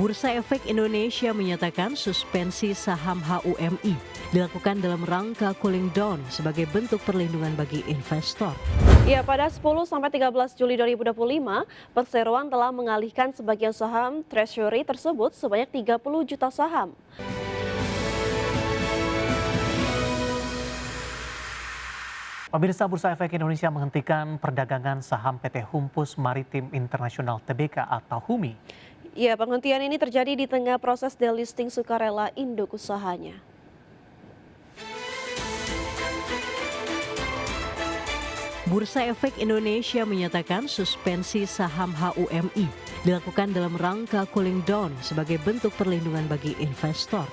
Bursa Efek Indonesia menyatakan suspensi saham HUMI dilakukan dalam rangka cooling down sebagai bentuk perlindungan bagi investor. Ya, pada 10-13 Juli 2025, perseroan telah mengalihkan sebagian saham treasury tersebut sebanyak 30 juta saham. Pemirsa, Bursa Efek Indonesia menghentikan perdagangan saham PT Humpus Maritim Internasional Tbk atau HUMI. Ya, penghentian ini terjadi di tengah proses delisting sukarela induk usahanya. Bursa Efek Indonesia menyatakan suspensi saham HUMI dilakukan dalam rangka cooling down sebagai bentuk perlindungan bagi investor.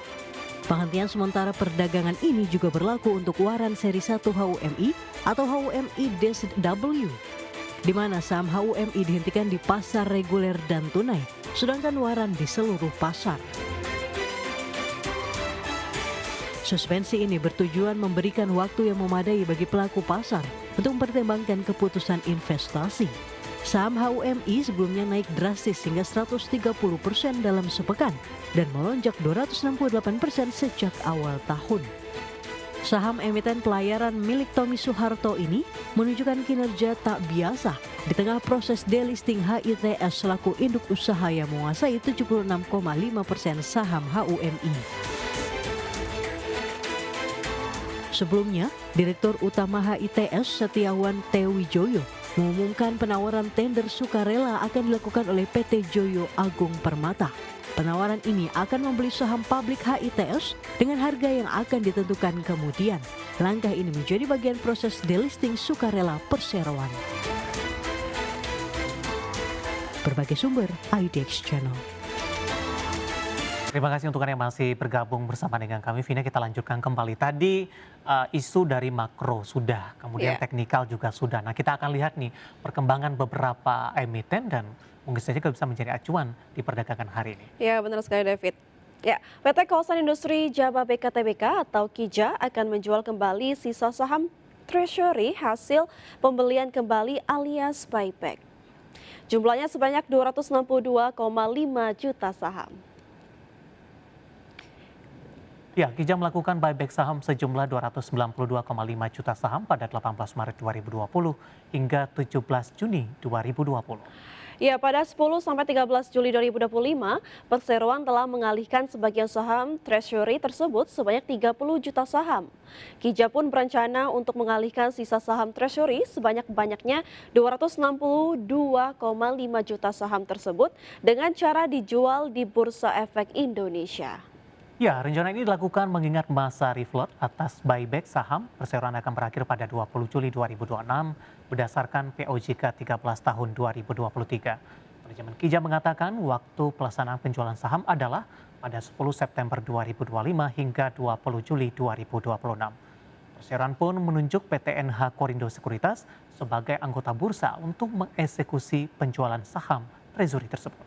Penghentian sementara perdagangan ini juga berlaku untuk waran seri 1 HUMI atau HUMI-W, di mana saham HUMI dihentikan di pasar reguler dan tunai, sedangkan waran di seluruh pasar. Suspensi ini bertujuan memberikan waktu yang memadai bagi pelaku pasar untuk mempertimbangkan keputusan investasi. Saham HUMI sebelumnya naik drastis hingga 130% dalam sepekan dan melonjak 268% sejak awal tahun. Saham emiten pelayaran milik Tommy Soeharto ini menunjukkan kinerja tak biasa di tengah proses delisting HITS selaku induk usaha yang menguasai 76,5% saham HUMI. Sebelumnya, Direktur Utama HITS Setiawan Tewijoyo mengumumkan penawaran tender sukarela akan dilakukan oleh PT Joyo Agung Permata. Penawaran ini akan membeli saham publik HITS dengan harga yang akan ditentukan kemudian. Langkah ini menjadi bagian proses delisting sukarela perseroan. Berbagai sumber, IDX Channel. Terima kasih untuk Anda yang masih bergabung bersama dengan kami. Vina, kita lanjutkan kembali. Tadi isu dari makro sudah, kemudian teknikal juga sudah. Nah, kita akan lihat nih perkembangan beberapa emiten dan mungkin saja bisa menjadi acuan di perdagangan hari ini. Ya, benar sekali David. Ya, PT Kawasan Industri Jababeka Tbk atau KIJA akan menjual kembali sisa saham treasury hasil pembelian kembali alias buyback. Jumlahnya sebanyak 262,5 juta saham. Ya, KIJA melakukan buyback saham sejumlah 292,5 juta saham pada 18 Maret 2020 hingga 17 Juni 2020. Ya, pada 10-13 Juli 2025, perseroan telah mengalihkan sebagian saham treasury tersebut sebanyak 30 juta saham. KIJA pun berencana untuk mengalihkan sisa saham treasury sebanyak-banyaknya 262,5 juta saham tersebut dengan cara dijual di Bursa Efek Indonesia. Ya, rencana ini dilakukan mengingat masa refloat atas buyback saham perseroan akan berakhir pada 20 Juli 2026 berdasarkan POJK 13 tahun 2023. Manajemen KIJA mengatakan waktu pelaksanaan penjualan saham adalah pada 10 September 2025 hingga 20 Juli 2026. Perseroan pun menunjuk PT NH Korindo Sekuritas sebagai anggota bursa untuk mengeksekusi penjualan saham treasury tersebut.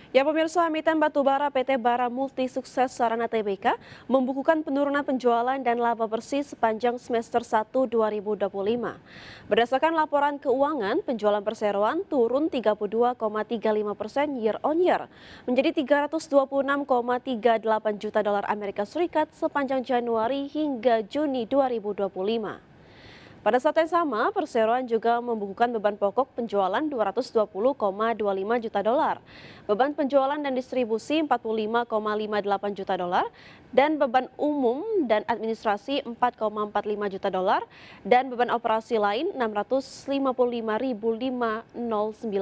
Ya, pemirsa, emiten batubara PT Bara Multi Sukses Sarana Tbk membukukan penurunan penjualan dan laba bersih sepanjang semester 1 2025. Berdasarkan laporan keuangan, penjualan perseroan turun 32,35% year on year menjadi 326,38 juta dolar Amerika Serikat sepanjang Januari hingga Juni 2025. Pada saat yang sama, perseroan juga membukukan beban pokok penjualan 220,25 juta dolar, beban penjualan dan distribusi 45,58 juta dolar, dan beban umum dan administrasi 4,45 juta dolar, dan beban operasi lain 655.509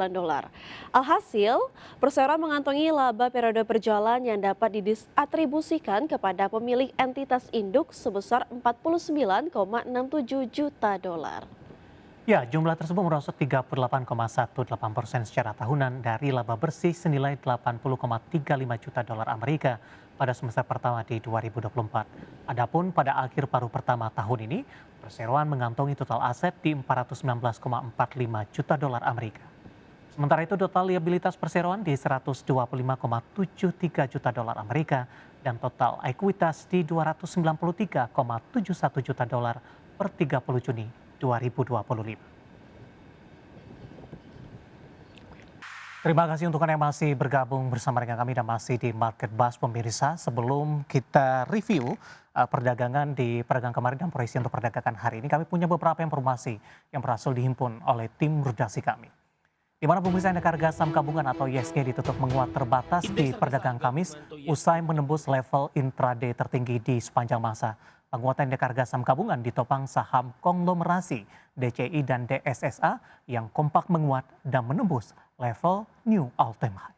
dolar. Alhasil, perseroan mengantongi laba periode perjualan yang dapat didistribusikan kepada pemilik entitas induk sebesar 49,67 juta dolar. Ya, jumlah tersebut merosot 38,18% secara tahunan dari laba bersih senilai 80,35 juta dolar Amerika pada semester pertama di 2024. Adapun pada akhir paruh pertama tahun ini, perseroan mengantongi total aset di 419,45 juta dolar Amerika. Sementara itu total liabilitas perseroan di 125,73 juta dolar Amerika dan total ekuitas di 293,71 juta dolar per 30 Juni 2025. Terima kasih untuk Anda yang masih bergabung bersama dengan kami dan masih di Market Buzz pemirsa. Sebelum kita review perdagangan di perdagangan kemarin dan proyeksi untuk perdagangan hari ini, kami punya beberapa informasi yang berhasil dihimpun oleh tim redaksi kami. Di mana pemirsa, indeks harga saham gabungan atau IHSG ditutup menguat terbatas di perdagangan Kamis usai menembus level intraday tertinggi di sepanjang masa. Penguatan indeks harga saham gabungan ditopang saham konglomerasi DCI dan DSSA yang kompak menguat dan menembus level new all-time high.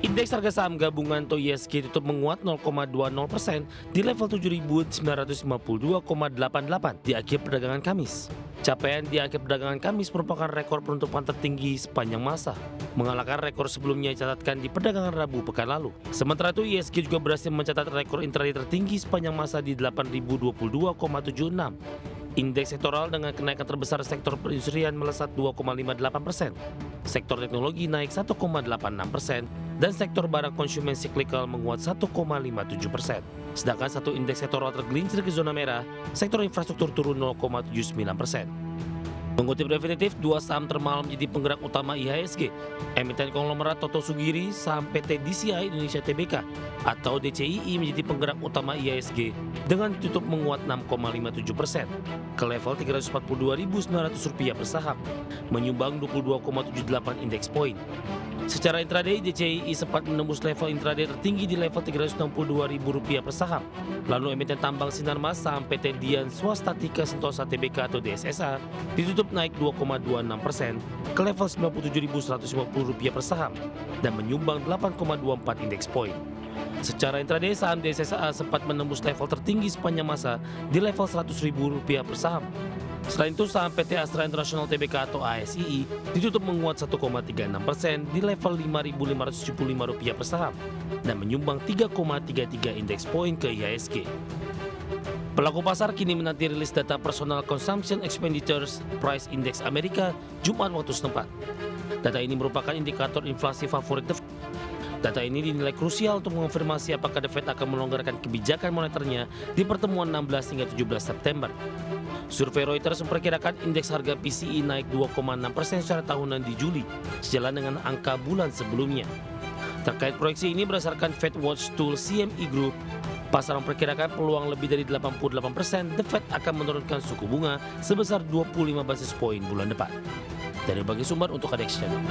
Indeks harga saham gabungan atau IHSG tutup menguat 0,20% di level 7.952,88 di akhir perdagangan Kamis. Capaian di akhir perdagangan Kamis merupakan rekor penutupan tertinggi sepanjang masa, mengalahkan rekor sebelumnya dicatatkan di perdagangan Rabu pekan lalu. Sementara itu IHSG juga berhasil mencatat rekor intraday tertinggi sepanjang masa di 8.022,76. Indeks sektoral dengan kenaikan terbesar sektor perindustrian melesat 2,58%, sektor teknologi naik 1,86%, dan sektor barang konsumen siklikal menguat 1,57%. Sedangkan satu indeks sektoral tergelincir ke zona merah, sektor infrastruktur turun 0,79%. Mengutip Definitif, dua saham termahal menjadi penggerak utama IHSG. Emiten konglomerat Toto Sugiri, saham PT DCI Indonesia Tbk atau DCII menjadi penggerak utama IHSG dengan ditutup menguat 6,57% ke level Rp342.900 per saham, menyumbang 22,78 indeks poin. Secara intraday, DCII sempat menembus level intraday tertinggi di level Rp362.000 per saham. Lalu emiten tambang Sinarmas saham PT Dian Swastatika Sentosa Tbk atau DSSA ditutup naik 2,26% ke level Rp97.150 per saham dan menyumbang 8,24 indeks poin. Secara intraday, saham DSSA sempat menembus level tertinggi sepanjang masa di level Rp100.000 per saham. Selain itu, saham PT Astra International Tbk atau ASII ditutup menguat 1,36% di level Rp5.575 per saham dan menyumbang 3,33 indeks poin ke IHSG. Pelaku pasar kini menanti rilis data Personal Consumption Expenditures Price Index Amerika Jumat waktu setempat. Data ini merupakan indikator inflasi favorit The Fed. Data ini dinilai krusial untuk mengonfirmasi apakah The Fed akan melonggarkan kebijakan moneternya di pertemuan 16 hingga 17 September. Survei Reuters memperkirakan indeks harga PCE naik 2,6% secara tahunan di Juli, sejalan dengan angka bulan sebelumnya. Terkait proyeksi ini berdasarkan Fed Watch Tool CME Group, pasar memperkirakan peluang lebih dari 88% The Fed akan menurunkan suku bunga sebesar 25 basis poin bulan depan. Dari berbagai sumber untuk ADX Channel.